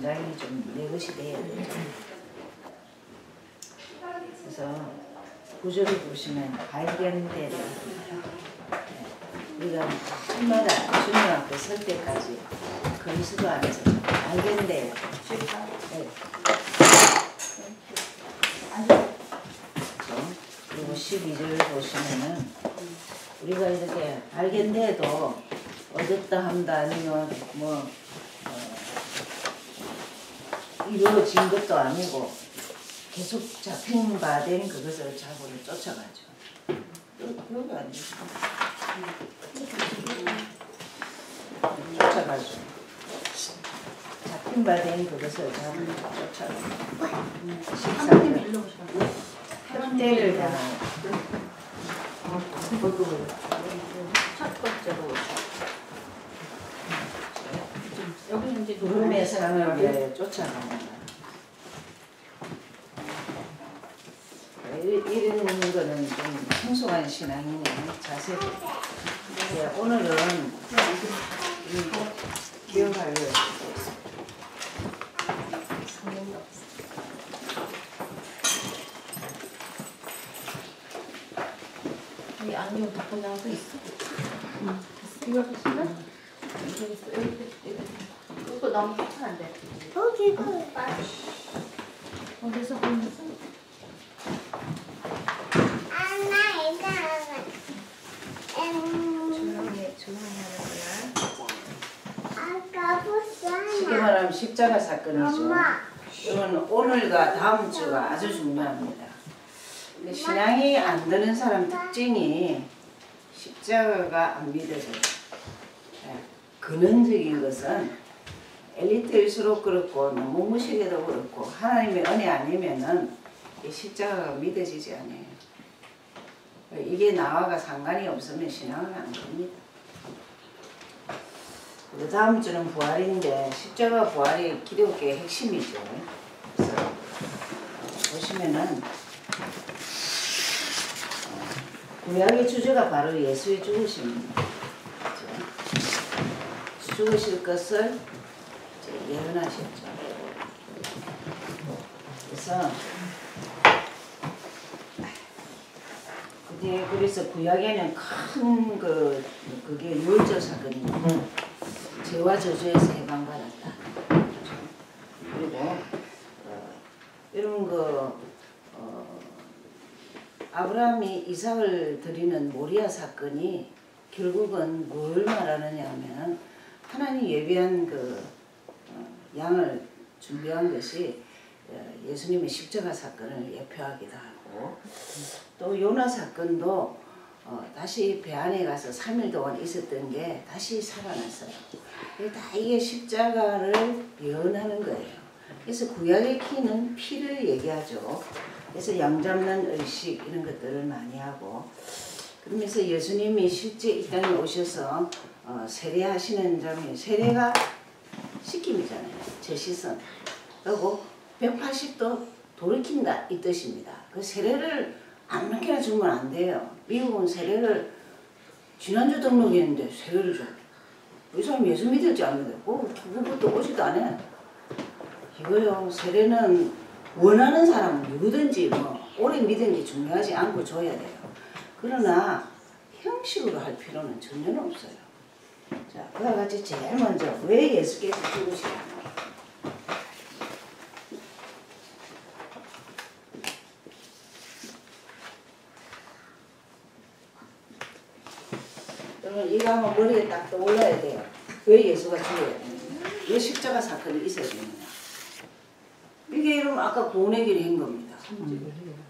감당이 좀 내 것이 돼야 되죠. 그래서 구절을 보시면 발견되라. 우리가 주마다 주님 앞에 설 때까지 그리스도 안에서 발견돼야 돼. 네. 그리고 12절 보시면은 우리가 이렇게 발견돼도 얻었다 한다 아니면 뭐 이루어진 것도 아니고 계속 잡힌 바 된 그것을 자고를 쫓아가죠. 여기 안 돼. 쫓아가죠. 잡힌 바 된 그것을 자고를 쫓아가죠. 13절 학대를 당하여 첫 번째로 여기는 이제 구름의 상을 위하여 쫓아가는 거예요. 이런 거는 좀 성숙한 신앙이네. 자세히. 오늘은 기억하려 이 안경 덮고 나와서 있어? 이거 있으면? 이거 있어. 이거 너무 귀찮은데. 이거. 어디서 보면서? 조용히 하는 거야. 쉽게 말하면 십자가 사건이죠. 이건 오늘과 다음 주가 아주 중요합니다. 근데 신앙이 안 드는 사람 특징이 십자가가 안 믿어져요. 근원적인 것은 엘리트일수록 그렇고 너무 무식해도 그렇고 하나님의 은혜 아니면은 이 십자가가 믿어지지 않아요. 이게 나와가 상관이 없으면 신앙은 안 됩니다. 다음 주는 부활인데 십자가 부활이 기독교의 핵심이죠. 그래서 보시면은 구약의 주제가 바로 예수의 죽으심입니다. 그렇죠? 죽으실 것을 예언하셨죠. 그래서 그래서 구약에는 큰 그게 유월절 사건이에요. 죄와 저주에서 해방받았다. 그리고 이런 아브라함이 이삭을 드리는 모리아 사건이 결국은 뭘 말하느냐 하면 하나님 예비한 양을 준비한 것이 예수님의 십자가 사건을 예표하기도 하고 또 요나 사건도 다시 배 안에 가서 3일 동안 있었던 게 다시 살아났어요. 다 이게 십자가를 예언하는 거예요. 그래서 구약의 키는 피를 얘기하죠. 그래서 양 잡는 의식 이런 것들을 많이 하고 그러면서 예수님이 실제 이 땅에 오셔서 세례하시는 장면, 세례가 씻김이잖아요. 제 시선. 그리고 180도 돌이킨다 이 뜻입니다. 그 세례를 아무렇게나 주면 안 돼요. 미국은 세례를 지난주 등록했는데 세례를 줘. 이 사람 예수 믿을지 안 믿어요. 그것도 오지도 않아요. 이거요. 세례는 원하는 사람은 누구든지 오래 믿은 게 중요하지 않고 줘야 돼요. 그러나 형식으로 할 필요는 전혀 없어요. 자, 그와 같이 제일 먼저 왜 예수께서 죽으시나요? 그러면 이거 한번 머리에 딱 떠올라야 돼요. 왜 예수가 죽어야 되느냐? 왜 십자가 사건이 있어야 되느냐? 이게 이러면 아까 구원의 길이 한 겁니다.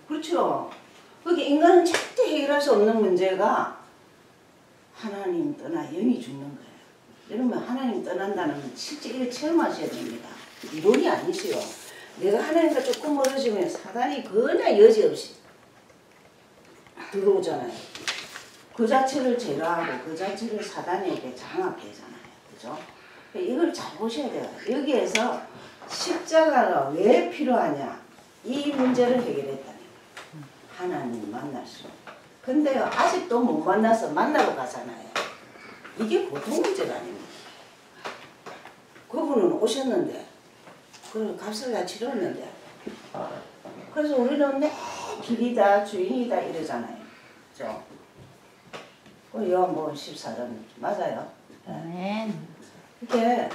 그렇죠. 그게 인간은 절대 해결할 수 없는 문제가 하나님 떠나 영이 죽는 거예요. 여러분 하나님 떠난다는 실제 이걸 체험하셔야 됩니다. 이론이 아니시요. 내가 하나님과 조금 멀어지면 사단이 그냥 여지없이 들어오잖아요. 그 자체를 제거하고 그 자체를 사단에게 장악되잖아요. 그죠? 이걸 잘 보셔야 돼요. 여기에서 십자가가 왜 필요하냐? 이 문제를 해결했다는 거예요. 하나님 만날 수. 근데요, 아직도 못 만나서 만나러 가잖아요. 이게 보통 문제가 아닙니다. 그분은 오셨는데 그 값을 다 치렀는데. 그래서 우리는 내 길이다 주인이다 이러잖아요. 그죠? 그 요한복음 14장 맞아요. 아멘. 이게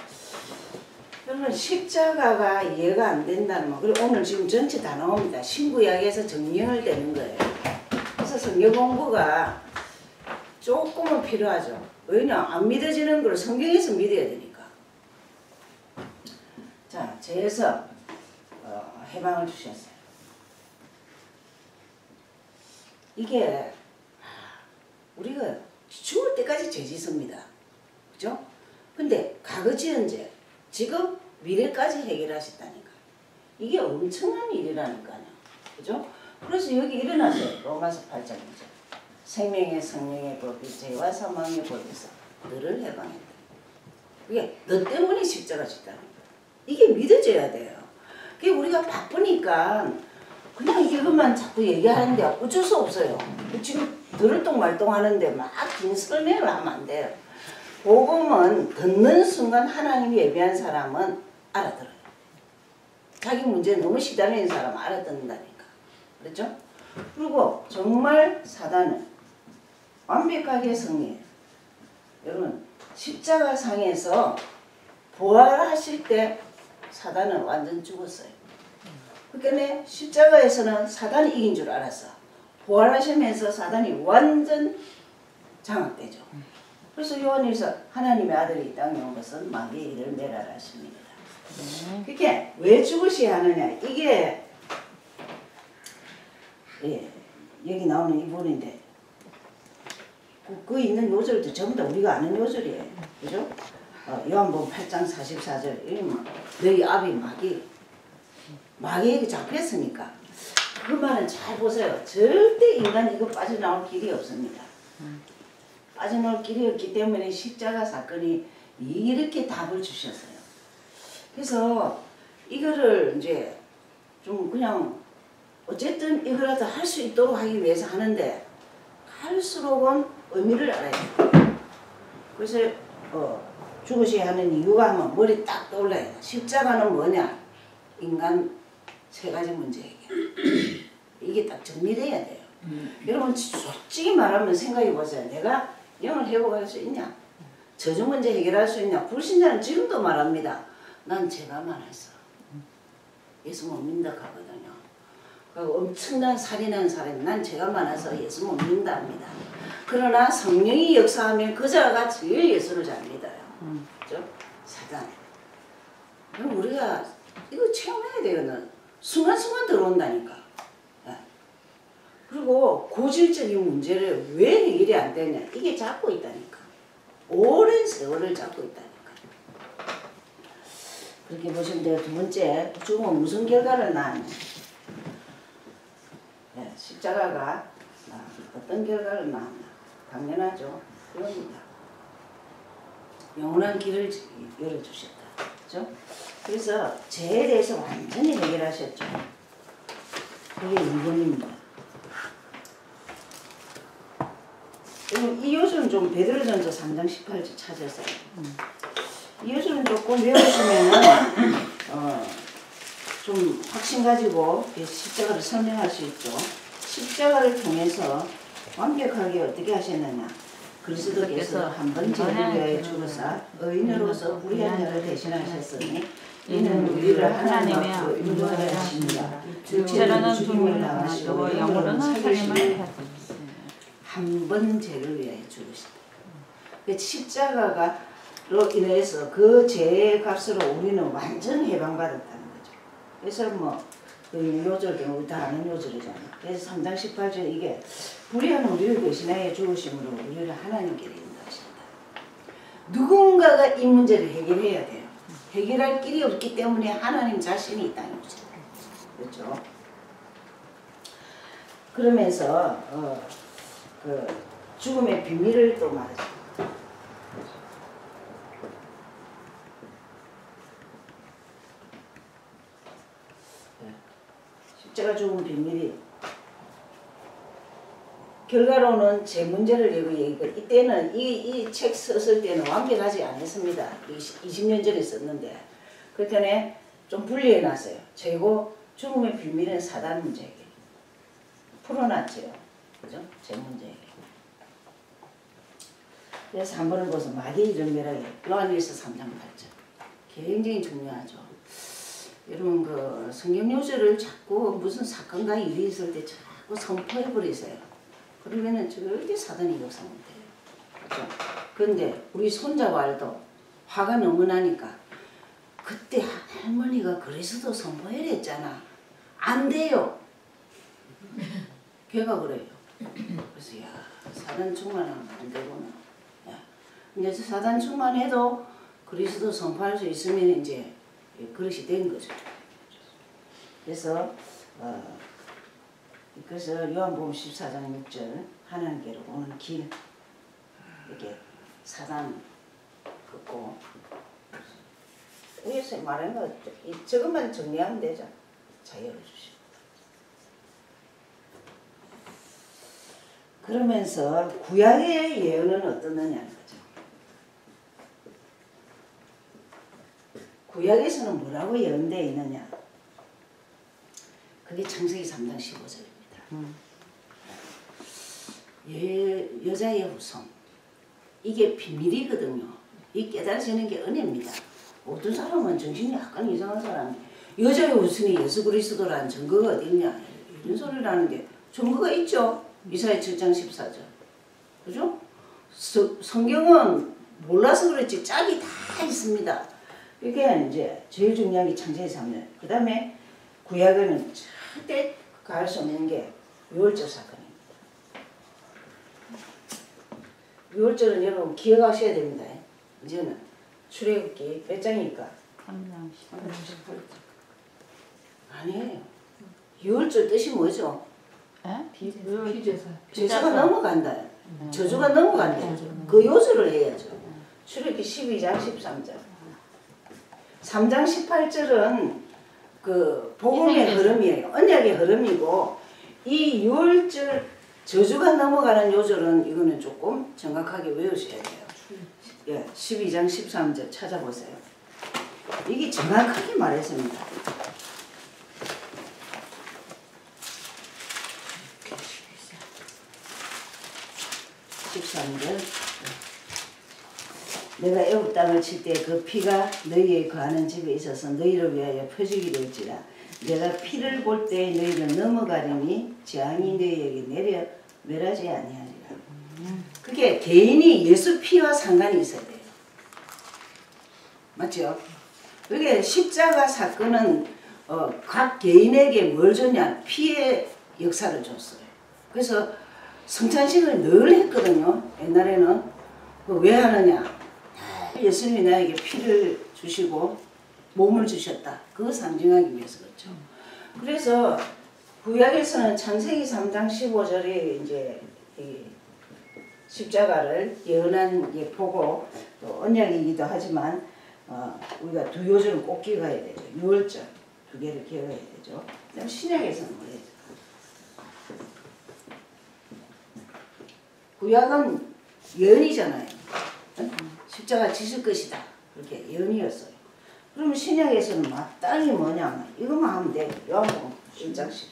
여러분 십자가가 이해가 안 된다는 거. 그리고 오늘 지금 전체 다 나옵니다. 신구약에서 정리를 되는 거예요. 그래서 성경 공부가 조금은 필요하죠. 왜냐 안 믿어지는 걸 성경에서 믿어야 되니까. 자, 죄에서 해방을 주셨어요. 이게 우리가 죽을 때까지 죄 짓습니다. 그죠? 근데 과거지 현재 지금 미래까지 해결하셨다니까. 이게 엄청난 일이라니까요. 그죠? 그래서 여기 일어나세요. 로마서 8장이죠. 생명의 성령의 법이 죄와 사망의 법에서 너를 해방했다. 그게 너 때문에 십자가 짓다는 거야. 이게 믿어져야 돼요. 그게 우리가 바쁘니까 그냥 이것만 자꾸 얘기하는데 어쩔 수 없어요. 지금 들을똥말똥 하는데 막 긴 설명을 하면 안 돼요. 복음은 듣는 순간 하나님 예비한 사람은 알아들어요. 자기 문제에 너무 시달리는 사람은 알아듣는다니까. 그렇죠? 그리고 정말 사단은 완벽하게 승리해요. 여러분 십자가 상에서 부활하실 때 사단은 완전 죽었어요. 그러니까 십자가에서는 사단이 이긴 줄 알았어. 부활하시면서 사단이 완전 장악되죠. 그래서 요한일서 하나님의 아들이 이 땅에 온 것은 마귀의 일을 멸하라 하십니다. 그게 왜 죽으셔야 하느냐. 이게 여기 나오는 이 부분인데 그 있는 요절도 전부 다 우리가 아는 요절이에요. 그죠? 요한복음 8장 44절 너희 아비 마귀에게 잡혔으니까 그 말은 잘 보세요. 절대 인간 이거 빠져나올 길이 없습니다. 빠져나올 길이 없기 때문에 십자가 사건이 이렇게 답을 주셨어요. 그래서 이거를 이제 좀 그냥 어쨌든 이거라도 할 수 있도록 하기 위해서 하는데 할수록은 의미를 알아야 돼요. 그래서 죽으셔야 하는 이유가 하면 머리 딱 떠올라야 돼. 십자가는 뭐냐? 인간 세 가지 문제 해결. 이게 딱 정리돼야 돼요. 여러분 솔직히 말하면 생각해 보세요. 내가 영을 회복할 수 있냐? 저주 문제 해결할 수 있냐? 불신자는 지금도 말합니다. 난 죄가 많았어. 예수 못 믿는다 하거든요. 엄청난 살인한 사람이 난 죄가 많아서 예수 못 믿는다 합니다. 그러나 성령이 역사하면 그 자가 제일 예수를 잘 믿어요. 그죠? 사단. 그럼 우리가 이거 체험해야 돼요. 순간순간 들어온다니까. 그리고 고질적인 문제를 왜 해결이 안 되냐. 이게 잡고 있다니까. 오랜 세월을 잡고 있다니까. 그렇게 보시면 돼요. 두 번째, 죽음은 무슨 결과를 낳느냐. 십자가가 어떤 결과를 낳았나. 당연하죠. 그겁니다. 영원한 길을 열어주셨다. 그죠? 그래서 죄에 대해서 완전히 해결하셨죠. 그게 2번입니다. 이 요소는 좀 베드로전서 3장 18절 찾으세요. 이 요소는 조금 외우시면은 좀 확신 가지고 십자가를 설명할 수 있죠. 십자가를 통해서 완벽하게 어떻게 하셨느냐. 그리스도께서 한 번 죄를 위하여 죽으사 의인으로서 불의한 자를 대신하셨으니 이는 우리를 하나님의 앞으로 인도하여 하십니다. 육체로는 죽임을 당하시고 영으로는 살림을 하셨습니다. 한 번 죄를 위하여 죽으시다. 그 십자가로 인해서 그 죄의 값으로 우리는 완전 해방받았다는 거죠. 그래서 그 요절도 우리 다 아는 요절이잖아요. 그래서 3장 18절 이게 불의한 우리를 대신하여 죽으심으로 우리를 하나님께 인도하신다. 누군가가 이 문제를 해결해야 돼요. 해결할 길이 없기 때문에 하나님 자신이 이 땅에 오셨다. 그렇죠? 그러면서 그 죽음의 비밀을 또 말하죠. 십자가 죽음 비밀이 결과로는 제 문제를 얘기고 이때는 이 책 썼을 때는 완벽하지 않았습니다. 20년 전에 썼는데 그때는 좀 분리해놨어요. 최고 죽음의 비밀은 사단 문제에게 풀어놨죠. 그죠? 제 문제에게. 그래서 한 번을 보서 마귀의 이런 매력이 요한일서 3장 8절 굉장히 중요하죠. 여러분 그 성경 요절을 자꾸 무슨 사건과 일이 있을 때 자꾸 선포해 버리세요. 그러면은 절대 사단이 역사 못해요. 그렇죠? 그런데 우리 손자발도 화가 너무 나니까 그때 할머니가 그리스도 선포해야 했잖아. 안 돼요. 걔가 그래요. 그래서 야 사단 충만하면 안 되구나. 야, 이제 사단 충만해도 그리스도 선포할 수 있으면 이제 그릇이 된 거죠. 그래서 그래서 요한복음 14장 6절 하나님께로 오는 길 이렇게 사단 긋고 위에서 말하는 거 저것만 정리하면 되죠. 자유를 주시고 그러면서 구약의 예언은 어떻느냐는 거죠. 구약에서는 뭐라고 예언되어 있느냐. 그게 창세기 3장 15절입니다. 여자의 후손 이게 비밀이거든요. 이 깨달아지는 게 은혜입니다. 어떤 사람은 정신이 약간 이상한 사람이 여자의 후손이 예수 그리스도라는 증거가 어디 있냐 이런 소리를 하는 게 증거가 있죠. 이사야 7장 14절 그죠? 성경은 몰라서 그렇지 짝이 다 있습니다. 이게 이제 제일 중요한 게 창세기 3년 그 다음에 구약에는 절대 가할 수 없는 게 유월절 사건입니다. 유월절은 여러분 기억하셔야 됩니다. 이제는 출애굽기 몇 장일까? 3장 18절. 아니에요. 유월절 뜻이 뭐죠? 비제사. 제사가 넘어간다. 저주가 넘어간다. 그 요절을 해야죠. 출애굽기 12장 13절. 3장 18절은 그 복음의 흐름이에요. 언약의 흐름이고 이 유월절 저주가 넘어가는 요절은 이거는 조금 정확하게 외우셔야 돼요. 예, 12장 13절 찾아보세요. 이게 정확하게 말했습니다. 13절 내가 애굽 땅을 칠 때 그 피가 너희의 거하는 집에 있어서 너희를 위하여 표적이 될지라 내가 피를 볼 때 너희를 넘어가리니 재앙이 너희에게 내려 멸하지 아니하리라. 그게 개인이 예수 피와 상관이 있어야 돼요. 맞죠? 그게 십자가 사건은 각 개인에게 뭘 줬냐? 피의 역사를 줬어요. 그래서 성찬식을 늘 했거든요. 옛날에는 왜 하느냐? 예수님이 나에게 피를 주시고 몸을 주셨다. 그거 상징하기 위해서 그렇죠. 그래서 구약에서는 창세기 3장 15절에 이제 이 십자가를 예언한 게 보고 또 언약이기도 하지만 우리가 두 요절은 꼭 기억해야 되죠. 유월절 두 개를 기억해야 되죠. 그다음 신약에서는 뭐예요? 구약은 예언이잖아요. 십자가 지실 것이다. 그렇게 예언이었어요. 그럼 신약에서는 마땅히 뭐냐면 이것만 하면 돼요. 요한복음 1장 14.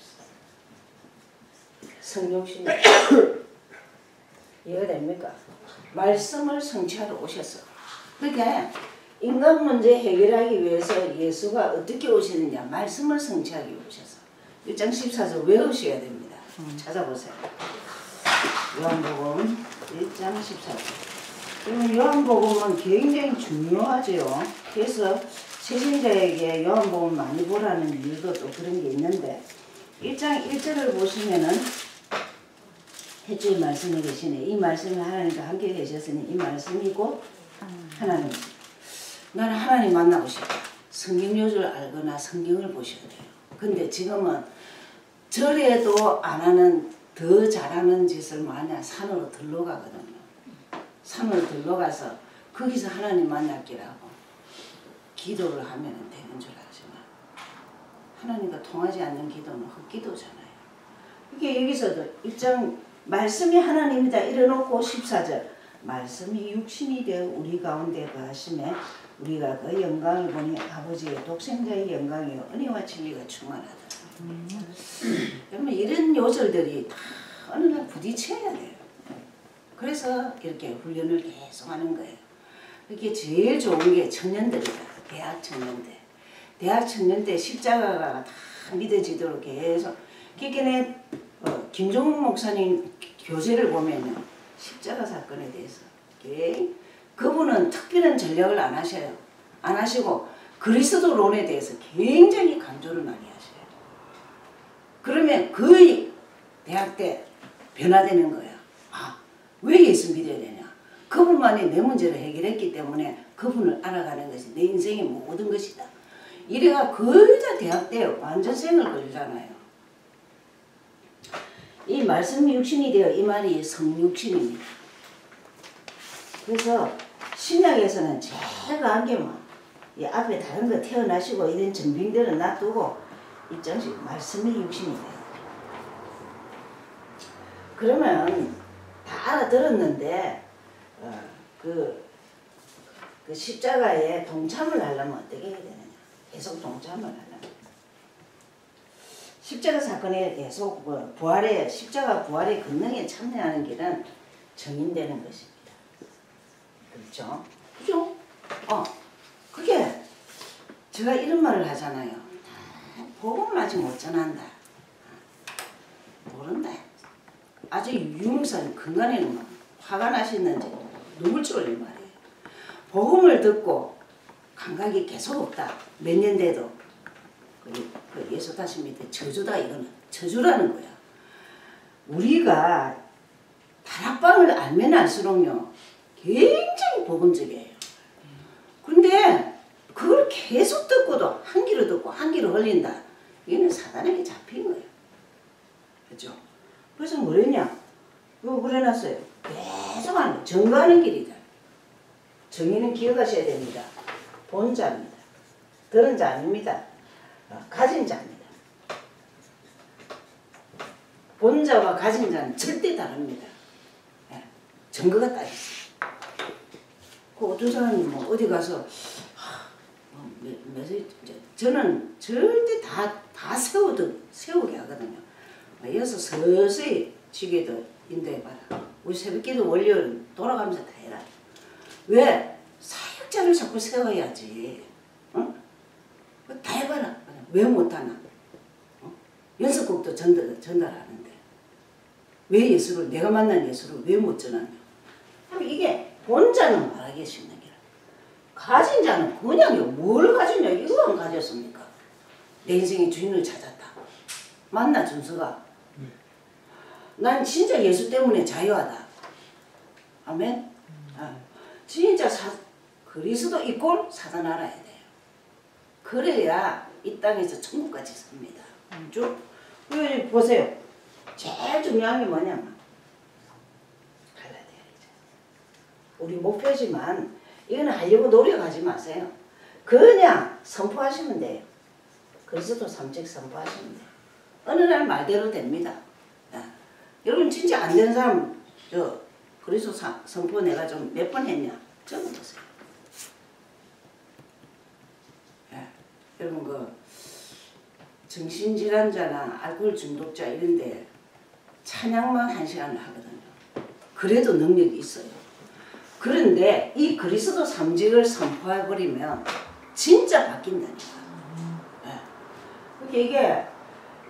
성령 신약. 이해가 됩니까? 말씀을 성취하러 오셨어. 그러니까 인간 문제 해결하기 위해서 예수가 어떻게 오시느냐. 말씀을 성취하기 위해 오셔서. 1장 14절 외우셔야 됩니다. 찾아보세요. 요한복음 1장 14절. 그러면 요한복음은 굉장히 중요하죠. 그래서 세신자에게 요한복음 많이 보라는 이유도 또 그런 게 있는데 1장 1절을 보시면은 해주의 말씀이 계시네. 이 말씀이 하나님과 함께 계셨으니 이 말씀이고 하나님. 나는 하나님 만나고 싶다. 성경 요절 알거나 성경을 보셔야 돼요. 근데 지금은 절에도 안 하는 더 잘하는 짓을 만약 산으로 들러가거든요. 산으로 들러가서 거기서 하나님 만날기라고 기도를 하면 되는 줄 알지만 하나님과 통하지 않는 기도는 헛기도잖아요. 이게 여기서도 입장 말씀이 하나님이다 이래놓고 14절 말씀이 육신이 되어 우리 가운데 거하심에 우리가 그 영광을 보니 아버지의 독생자의 영광이요 은혜와 진리가 충만하다. 여러분 이런 요절들이 다 어느 날 부딪혀야 돼요. 그래서 이렇게 훈련을 계속 하는 거예요. 이게 제일 좋은 게 청년들이다. 대학 청년들. 대학 청년 때 십자가가 다 믿어지도록 계속. 그러니까 김종국 목사님 교재를 보면요. 십자가 사건에 대해서 그분은 특별한 전략을 안 하셔요. 안 하시고 그리스도론에 대해서 굉장히 강조를 많이 하셔요. 그러면 거의 대학 때 변화되는 거야. 아, 왜 예수 믿어야 되냐? 그분만이 내 문제를 해결했기 때문에 그분을 알아가는 것이 내 인생의 모든 것이다. 이래가 거의 다 대학 때 완전 생을 걸잖아요. 이 말씀이 육신이 되어 이 말이 성육신입니다. 그래서 신약에서는 제일 강한 게 뭐, 이 앞에 다른 거 태어나시고 이런 전빙들은 놔두고 입장식 말씀이 육신이 돼요. 그러면 다 알아들었는데 그 십자가에 동참을 하려면 어떻게 해야 되느냐? 계속 동참을 하려면 십자가 사건에 계속 부활의 십자가 부활의 권능에 참여하는 길은 정인되는 것입니다. 그렇죠? 그죠? 그게 제가 이런 말을 하잖아요. 복음을 아직 못 전한다. 모른다. 아주 유목사님 근간에는 뭐 화가 나시는지 눈물 쫄릴 말이에요. 복음을 듣고 감각이 계속 없다. 몇 년 돼도 그 예수 다시 밑에 저주다. 이거는 저주라는 거야. 우리가 다락방을 알면 알수록요 굉장히 복음적이에요. 근데 그걸 계속 듣고도 한 귀로 듣고 한 귀로 흘린다. 이거는 사단에게 잡힌 거예요. 그렇죠? 그래서 뭐랬냐? 이거 그래놨어요. 계속 하는 거. 증거하는 길이다. 정의는 기억하셔야 됩니다. 본 자입니다. 들은 자 아닙니다. 가진 자입니다. 본 자와 가진 자는 절대 다릅니다. 증거가 따 있어요. 그 어떤 사람이 뭐 어디 가서 저는 절대 다 세우게 하거든요. 이어서 서서히 지게도 인도해봐라. 우리 새벽기도 월요일 돌아가면서 다 해라. 왜? 사역자를 자꾸 세워야지. 다 해봐라. 왜 못하나? 연습곡도 전달하는데 왜 예수를 내가 만난 예수를 왜 못 전하냐? 이게 본자는 말하기 쉽는 게 가진 자는 그냥 뭘 가졌냐 이거 안 가졌습니까? 내 인생의 주인을 찾았다. 맞나 준서가? 난 진짜 예수 때문에 자유하다. 아멘? 진짜 그리스도 이꼴 사단 알아야 돼요. 그래야 이 땅에서 천국같이 삽니다. 쭉 보세요. 제일 중요한 게 뭐냐면 갈라디아이죠. 우리 목표지만 이거는 하려고 노력하지 마세요. 그냥 선포하시면 돼요. 그리스도 삼직 선포하시면 돼요. 어느 날 말대로 됩니다. 여러분 진짜 안 되는 사람 그리스도 선포 내가 좀 몇 번 했냐 적어보세요. 여러분 그 정신질환자나 알코올 중독자 이런데 찬양만 1시간을 하거든요. 그래도 능력이 있어요. 그런데 이 그리스도 삼직을 선포해버리면 진짜 바뀐다니까.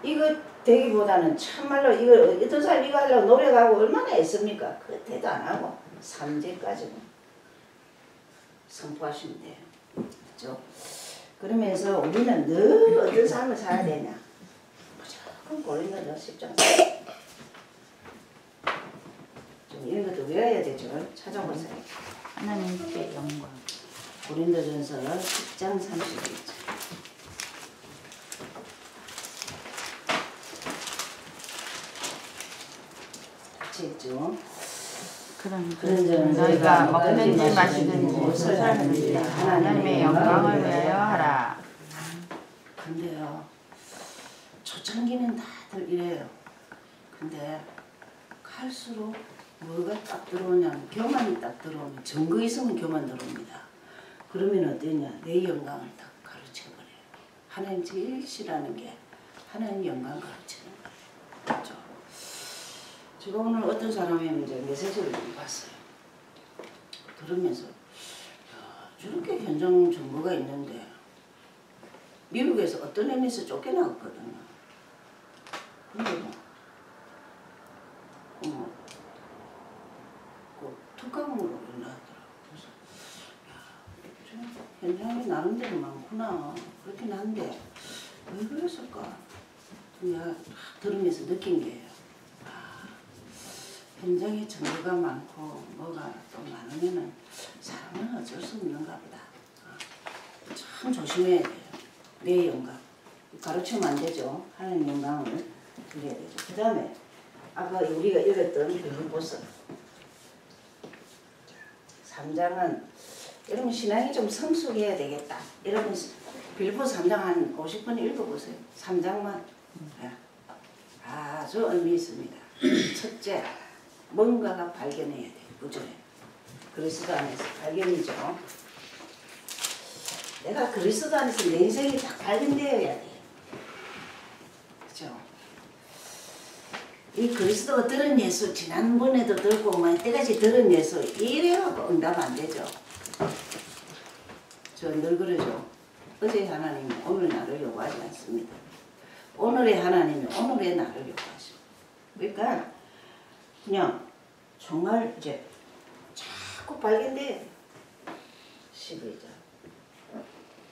이거 되기보다는 참말로 이거 어떤 사람 이거 하려고 노력하고 얼마나 애씁니까? 그 대도 안 하고 삼직까지는 선포하시면 돼요. 그렇죠? 그러면서 우리는 늘 어떤 삶을 살아야 되냐? 무조건 고린도전 10장 좀 이런 것도 외워야 되죠. 찾아보세요. 하나님께 영광. 고린도전서 10장 31절. 같이 읽죠. 그런 그런저는 너희가 먹든지 마시든지 무엇을 하든지 하나님의 영광을 위하여 하라. 근데요, 초창기는 다들 이래요. 근데 갈수록 뭐가 딱 들어오냐면 교만이 딱 들어오면 증거 있으면 교만 들어옵니다. 그러면 어떠냐? 내 영광을 딱 가르쳐버려요. 하나님 제일 싫어하는 게 하나님 영광 가르치는 거예요. 그렇죠? 제가 오늘 어떤 사람의 이제 메시지를 봤어요. 들으면서 저렇게 현장 정보가 있는데 미국에서 어떤 의미에서 쫓겨나왔거든요. 근데 그 특강으로 나왔더라고요. 그래서 야, 현장이 나름대로 많구나. 그렇긴 한데 왜 그랬을까? 내가 들으면서 느낀 게요. 현장에 정보가 많고 뭐가 또 많으면은 사람은 어쩔 수 없는가 보다. 참 조심해야 돼요. 내 영광. 가르치면 안 되죠. 하나님 영광을 드려야 되죠. 그 다음에 아까 우리가 읽었던 빌립보서 3장은 여러분 신앙이 좀 성숙해야 되겠다. 여러분 빌립보서 3장 한 50번 읽어보세요. 3장만. 아주 의미 있습니다. 첫째, 뭔가가 발견해야 돼요. 구절에. 그리스도 안에서 발견이죠. 내가 그리스도 안에서 내 인생이 딱 발견되어야 돼요. 그죠? 이 그리스도가 들은 예수, 지난번에도 들고, 뭐, 때까지 들은 예수, 이래갖고 응답 안 되죠. 저 늘 그러죠. 어제 하나님이 오늘 나를 요구하지 않습니다. 오늘의 하나님이 오늘의 나를 요구하죠. 그러니까, 그냥, 정말 이제, 자꾸 발견돼. 12절.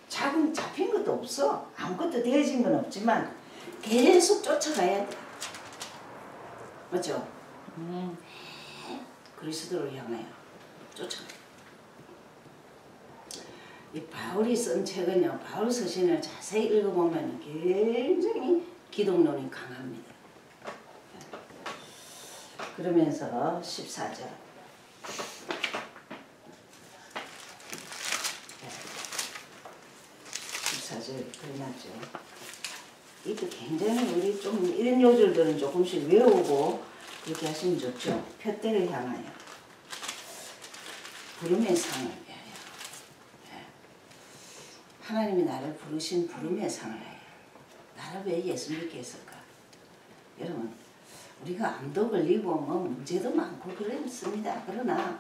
잡힌 것도 없어. 아무것도 되어진 건 없지만 계속 쫓아가야 돼. 맞죠? 그리스도를 향하여 쫓아가요. 이 바울이 쓴 책은요. 바울 서신을 자세히 읽어보면 굉장히 기독론이 강합니다. 그러면서 14절. 14절 그려놨죠. 이때 굉장히 우리 좀 이런 요절들은 조금씩 외우고 그렇게 하시면 좋죠. 표대를 향하여 부름의 상을 위하여. 하나님이 나를 부르신 부름의 상을 위하여. 나를 왜 예수 믿게 했을까? 여러분 우리가 암도 걸리고 뭐 문제도 많고 그랬습니다. 그러나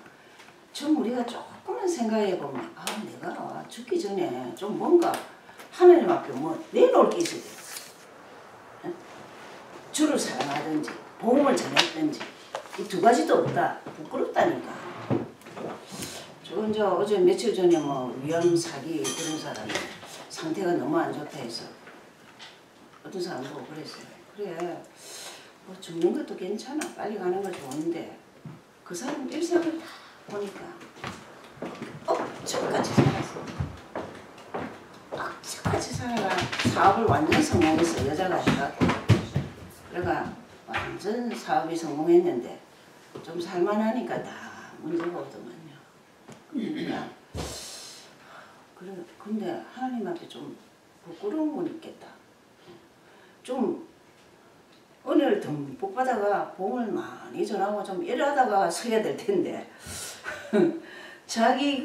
좀 우리가 조금만 생각해 보면 내가 죽기 전에 좀 뭔가 하나님 앞에 뭐 내놓을 게 있어야 돼. 주를 사랑하든지 복음을 전했든지 이 두 가지도 없다. 부끄럽다니까. 저 이제 어제 며칠 전에 뭐 위암 사기 그런 사람이 상태가 너무 안 좋다 해서 어떤 사람 보고 그랬어요. 그래 뭐 죽는 것도 괜찮아. 빨리 가는 거 좋은데 그 사람 일생을 다 보니까 억척같이 살았어. 억척같이 살아가 사업을 완전 성공해서 여자가 해갖고 그래가 완전 사업이 성공했는데 좀 살만하니까 다 문제가 오더만요. 그러니까 근데 하나님 앞에 좀 부끄러운 건 있겠다. 좀 은혜를 듬뿍 받아가 복음을 많이 전하고 좀 일하다가 서야 될 텐데 자기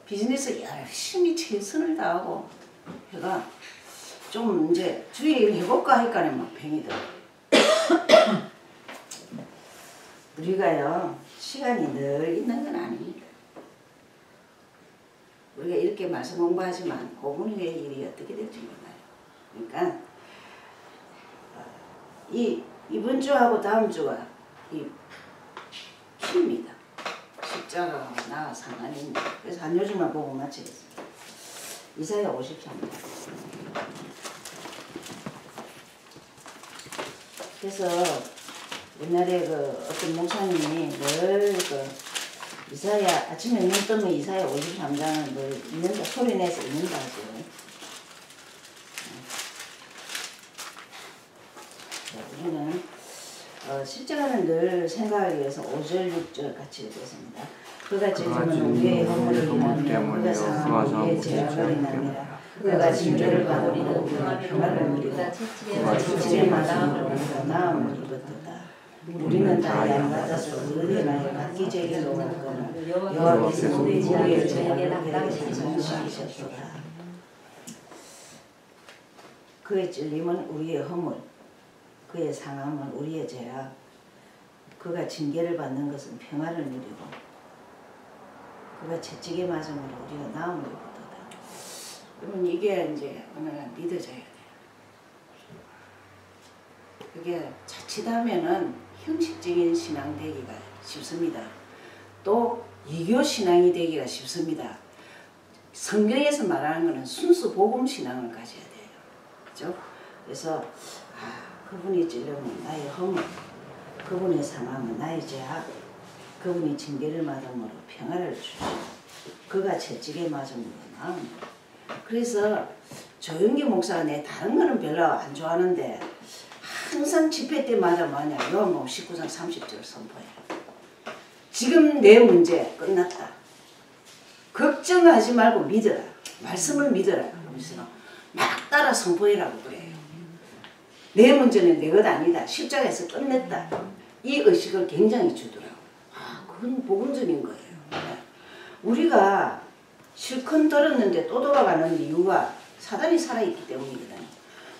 비즈니스 열심히 최선을 다하고 해가 좀 이제 주의 일 해볼까 할까네 막 뱅이 들어. 우리가요 시간이 늘 있는 건 아닙니다. 우리가 이렇게 말씀 공부하지만 5분 후에 일이 어떻게 될지 몰라요. 그러니까 이번 주하고 다음 주가 이 키입니다. 십자가와 나 상관이 있는. 그래서 한 요즘만 보고 마치겠습니다. 이사야 53장. 그래서 옛날에 어떤 목사님이 늘 이사야 아침에 눈 뜨면 이사야 53장을 늘 읽는다 소리 내서 읽는다 하죠. 우리는 십자가는 늘 생각하기 위해서 5절 6절 같이 읽겠습니다. 그같이 저는 우리의 허물을 인하며 그가 상하고 우리의 죄악을 인하니라. 그가 징계를 받으리고 우리가 평안을 누리고 그가 채찍에 마다함을 받으리고 나음을 입었도다. 우리는 다 양받아서 의뢰하여 각기 제게 놓은 것을 여호와께서 우리의 죄악을 그에게 전수하셨도다. 그의 찔림은 우리의 허물, 그의 상함은 우리의 죄악, 그가 징계를 받는 것은 평화를 누리고 그가 채찍에 맞음으로 우리가 나음을 입었도다. 그러면 이게 이제 오늘 믿어져야 돼요. 그게 자칫하면은 형식적인 신앙 되기가 쉽습니다. 또 이교 신앙이 되기가 쉽습니다. 성경에서 말하는 것은 순수 복음 신앙을 가져야 돼요. 그죠? 그래서 그분이 찔려면 나의 허물, 그분의 상함은 나의 죄악, 그분이 징계를 맞음으로 평화를 주시고 그가 채찍에 맞음으로 나음. 그래서 조영기 목사가 내 다른 거는 별로 안 좋아하는데 항상 집회 때마다 뭐냐 요한복음 19장 30절 선포해. 지금 내 문제 끝났다. 걱정하지 말고 믿어라. 말씀을 믿어라. 그러면서 막 따라 선포해라고 그래요. 내 문제는 내 것 아니다. 십자가에서 끝냈다. 이 의식을 굉장히 주더라고. 그건 복음적인 거예요. 우리가 실컷 들었는데 또 돌아가는 이유가 사단이 살아있기 때문이거든요.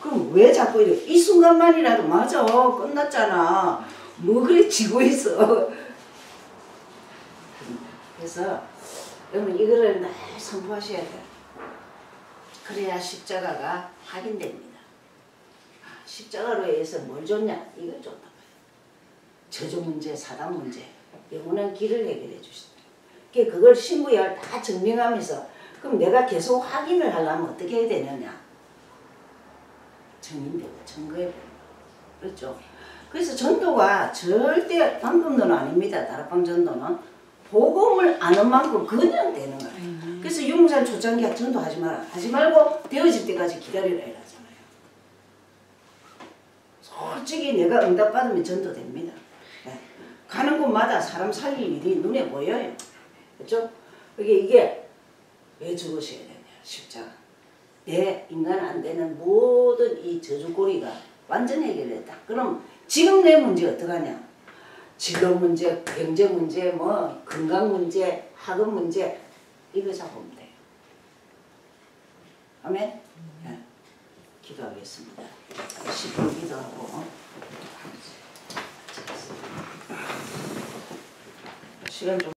그럼 왜 자꾸 이래? 이 순간만이라도 맞아. 끝났잖아. 뭐 그래 지고 있어. 그래서 여러분 이거를 늘 선포하셔야 돼요. 그래야 십자가가 확인됩니다. 십자가로 해서 뭘 줬냐? 이걸 줬다. 저주 문제, 사단 문제, 영원한 길을 해결해 주신다. 그걸 신부열 다 증명하면서 그럼 내가 계속 확인을 하려면 어떻게 해야 되느냐? 증인되고 증거해야 된다. 그렇죠? 그래서 전도가 절대 방법론은 아닙니다. 다락방 전도는 복음을 아는 만큼 그냥 되는 거예요. 그래서 유목사님 초창기에 전도하지 마라. 하지 말고 되어질 때까지 기다리라 이러잖아요. 솔직히 내가 응답받으면 전도됩니다. 네. 가는 곳마다 사람 살릴 일이 눈에 보여요. 그렇죠? 이게 왜 죽으셔야 되냐? 십자가. 내 인간 안 되는 모든 이 저주고리가 완전 해결됐다. 그럼 지금 내 문제 어떡하냐? 진로 문제, 경제 문제, 뭐 건강 문제, 학업 문제 이거 잡으면 돼요. 아멘? 네. 기도하겠습니다. 10분 기도하고 시간 좀